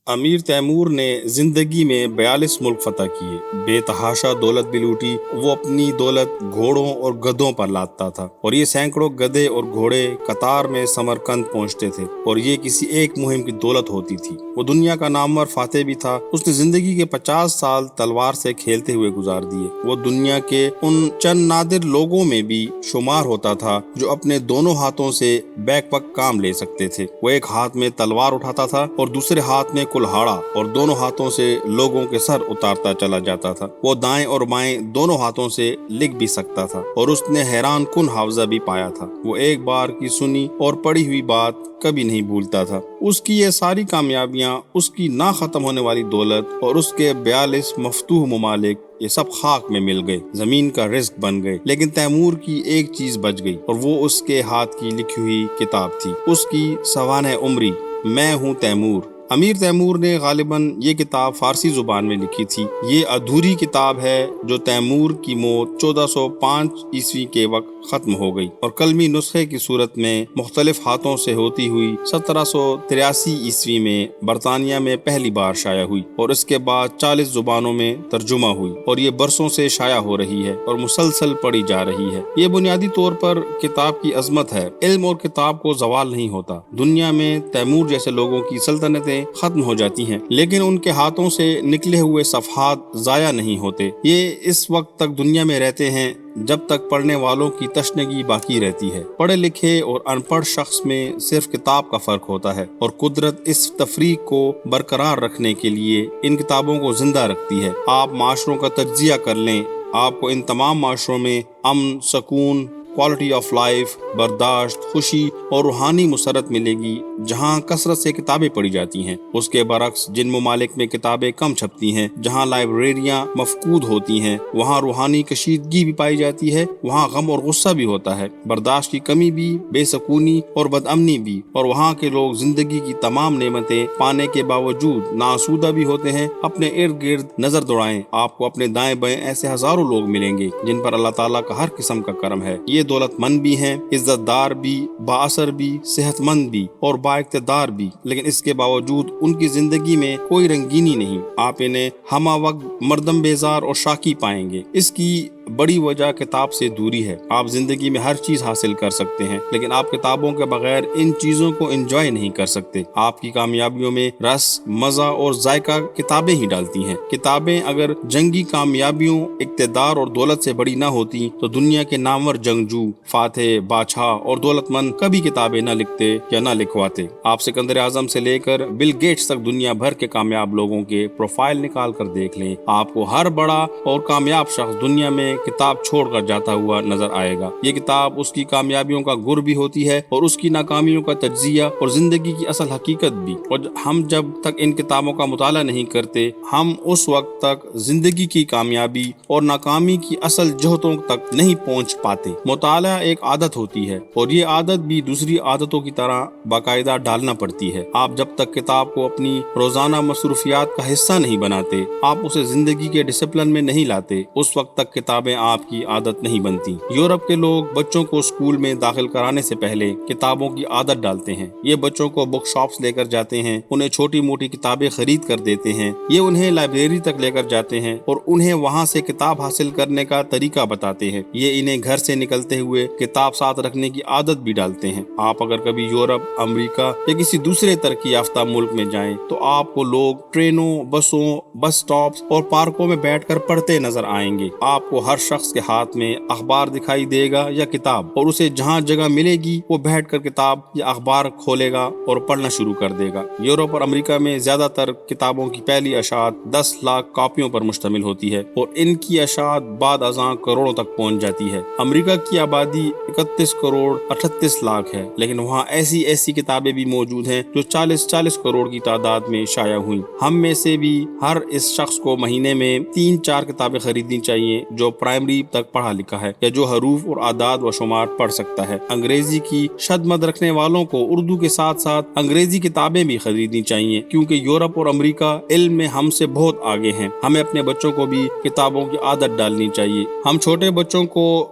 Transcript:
امیر Timur نے زندگی میں 42 ملک فتح کیے، بے تحاشا دولت بھی لوٹی۔ وہ اپنی دولت گھوڑوں اور گدھوں پر لاتا تھا، اور یہ سینکڑوں گدھے اور گھوڑے قطار میں سمرقند پہنچتے تھے، اور یہ کسی ایک مہم کی دولت ہوتی تھی۔ وہ دنیا کا نامور فاتح بھی تھا۔ اس نے زندگی کے 50 سال تلوار سے کھیلتے ہوئے گزار دیے۔ وہ دنیا کے ان چند نادر لوگوں میں بھی شمار ہوتا تھا جو اپنے دونوں ہاتھوں سے بیک وقت کام لے سکتے تھے۔ وہ ایک ہاتھ میں تلوار اٹھاتا تھا اور دوسرے ہاتھ میں کلہاڑا، اور دونوں ہاتھوں سے لوگوں کے سر اتارتا چلا جاتا تھا۔ وہ دائیں اور بائیں دونوں ہاتھوں سے لکھ بھی سکتا تھا، اور اس نے حیران کن حافظہ بھی پایا تھا۔ وہ ایک بار کی سنی اور پڑھی ہوئی بات کبھی نہیں بھولتا تھا۔ اس کی یہ ساری کامیابیاں، اس کی نہ ختم ہونے والی دولت اور اس کے 42 مفتوح ممالک، یہ سب خاک میں مل گئے، زمین کا رزق بن گئے۔ لیکن تیمور کی ایک چیز بچ گئی، اور وہ اس کے ہاتھ کی لکھی ہوئی کتاب تھی، اس کی سوانح عمری، میں ہوں تیمور۔ امیر تیمور نے غالباً یہ کتاب فارسی زبان میں لکھی تھی۔ یہ ادھوری کتاب ہے جو تیمور کی موت 1405 عیسوی کے وقت ختم ہو گئی، اور قلمی نسخے کی صورت میں مختلف ہاتھوں سے ہوتی ہوئی 1783 عیسوی میں برطانیہ میں پہلی بار شائع ہوئی، اور اس کے بعد 40 زبانوں میں ترجمہ ہوئی، اور یہ برسوں سے شائع ہو رہی ہے اور مسلسل پڑھی جا رہی ہے۔ یہ بنیادی طور پر کتاب کی عظمت ہے۔ علم اور کتاب کو زوال نہیں ہوتا۔ دنیا میں تیمور جیسے لوگوں کی سلطنتیں ختم ہو جاتی ہیں، لیکن ان کے ہاتھوں سے نکلے ہوئے صفحات ضائع نہیں ہوتے۔ یہ اس وقت تک دنیا میں رہتے ہیں جب تک پڑھنے والوں کی تشنگی باقی رہتی ہے۔ پڑھے لکھے اور ان پڑھ شخص میں صرف کتاب کا فرق ہوتا ہے، اور قدرت اس تفریق کو برقرار رکھنے کے لیے ان کتابوں کو زندہ رکھتی ہے۔ آپ معاشروں کا تجزیہ کر لیں، آپ کو ان تمام معاشروں میں امن، سکون، کوالٹی آف لائف، برداشت، خوشی اور روحانی مسرت ملے گی جہاں کثرت سے کتابیں پڑھی جاتی ہیں۔ اس کے برعکس جن ممالک میں کتابیں کم چھپتی ہیں، جہاں لائبریریاں مفقود ہوتی ہیں، وہاں روحانی کشیدگی بھی پائی جاتی ہے، وہاں غم اور غصہ بھی ہوتا ہے، برداشت کی کمی بھی، بے سکونی اور بدامنی بھی، اور وہاں کے لوگ زندگی کی تمام نعمتیں پانے کے باوجود ناسودہ بھی ہوتے ہیں۔ اپنے ارد گرد نظر دوڑائیں، آپ کو اپنے دائیں بائیں ایسے ہزاروں لوگ ملیں گے جن پر اللہ تعالیٰ کا ہر قسم کا کرم ہے۔ یہ دولت مند بھی ہیں، عزت دار بھی، با اثر بھی، صحت مند بھی اور با اقتدار بھی، لیکن اس کے باوجود ان کی زندگی میں کوئی رنگینی نہیں۔ آپ انہیں ہمہ وقت مردم بیزار اور شاکی پائیں گے۔ اس کی بڑی وجہ کتاب سے دوری ہے۔ آپ زندگی میں ہر چیز حاصل کر سکتے ہیں، لیکن آپ کتابوں کے بغیر ان چیزوں کو انجوائے نہیں کر سکتے۔ آپ کی کامیابیوں میں رس، مزہ اور ذائقہ کتابیں ہی ڈالتی ہیں۔ کتابیں اگر جنگی کامیابیوں، اقتدار اور دولت سے بڑی نہ ہوتی تو دنیا کے نامور جنگجو، فاتح، بادشاہ اور دولت مند کبھی کتابیں نہ لکھتے یا نہ لکھواتے۔ آپ سکندر اعظم سے لے کر بل گیٹس تک دنیا بھر کے کامیاب لوگوں کے پروفائل نکال کر دیکھ لیں، آپ کو ہر بڑا اور کامیاب شخص دنیا میں کتاب چھوڑ کر جاتا ہوا نظر آئے گا۔ یہ کتاب اس کی کامیابیوں کا گر بھی ہوتی ہے اور اس کی ناکامیوں کا تجزیہ اور زندگی کی اصل حقیقت بھی، اور ہم جب تک ان کتابوں کا مطالعہ نہیں کرتے، ہم اس وقت تک زندگی کی کامیابی اور ناکامی کی اصل جہتوں تک نہیں پہنچ پاتے۔ مطالعہ ایک عادت ہوتی ہے، اور یہ عادت بھی دوسری عادتوں کی طرح باقاعدہ ڈالنا پڑتی ہے۔ آپ جب تک کتاب کو اپنی روزانہ مصروفیات کا حصہ نہیں بناتے، آپ اسے زندگی کے ڈسپلن میں نہیں لاتے، اس وقت تک کتابیں آپ کی عادت نہیں بنتی۔ یورپ کے لوگ بچوں کو اسکول میں داخل کرانے سے پہلے کتابوں کی عادت ڈالتے ہیں۔ یہ بچوں کو بک شاپس لے کر جاتے ہیں، انہیں چھوٹی موٹی کتابیں خرید کر دیتے ہیں، یہ انہیں لائبریری تک لے کر جاتے ہیں اور انہیں وہاں سے کتاب حاصل کرنے کا طریقہ بتاتے ہیں۔ یہ انہیں گھر سے نکلتے ہوئے کتاب ساتھ رکھنے کی عادت بھی ڈالتے ہیں۔ آپ اگر کبھی یورپ، امریکہ یا کسی دوسرے ترقی یافتہ ملک میں جائیں تو آپ کو لوگ ٹرینوں، بسوں، بس سٹاپس اور پارکوں میں بیٹھ کر پڑھتے نظر آئیں گے۔ آپ کو ہر شخص کے ہاتھ میں اخبار دکھائی دے گا یا کتاب، اور اسے جہاں جگہ ملے گی وہ بیٹھ کر کتاب یا اخبار کھولے گا اور پڑھنا شروع کر دے گا۔ یورپ اور امریکہ میں زیادہ تر کتابوں کی پہلی اشاعت 10 لاکھ کاپیوں پر مشتمل ہوتی ہے، اور ان کی اشاعت بعد ازاں کروڑوں تک پہنچ جاتی ہے۔ امریکہ کی آبادی 31 کروڑ 38 لاکھ ہے، لیکن وہاں ایسی کتابیں بھی موجود ہیں جو 40 کروڑ کی تعداد میں شائع ہوئیں۔ ہم میں سے بھی ہر اس شخص کو مہینے میں 3-4 کتابیں خریدنی چاہیے جو پرائمری تک پڑھا لکھا ہے یا جو حروف اور اعداد و شمار پڑھ سکتا ہے۔ انگریزی کی شدمد رکھنے والوں کو اردو کے ساتھ ساتھ انگریزی کتابیں بھی خریدنی چاہیے، کیونکہ یورپ اور امریکہ علم میں ہم سے بہت آگے ہیں۔ ہمیں اپنے بچوں کو بھی کتابوں کی عادت ڈالنی چاہیے۔ ہم چھوٹے بچوں کو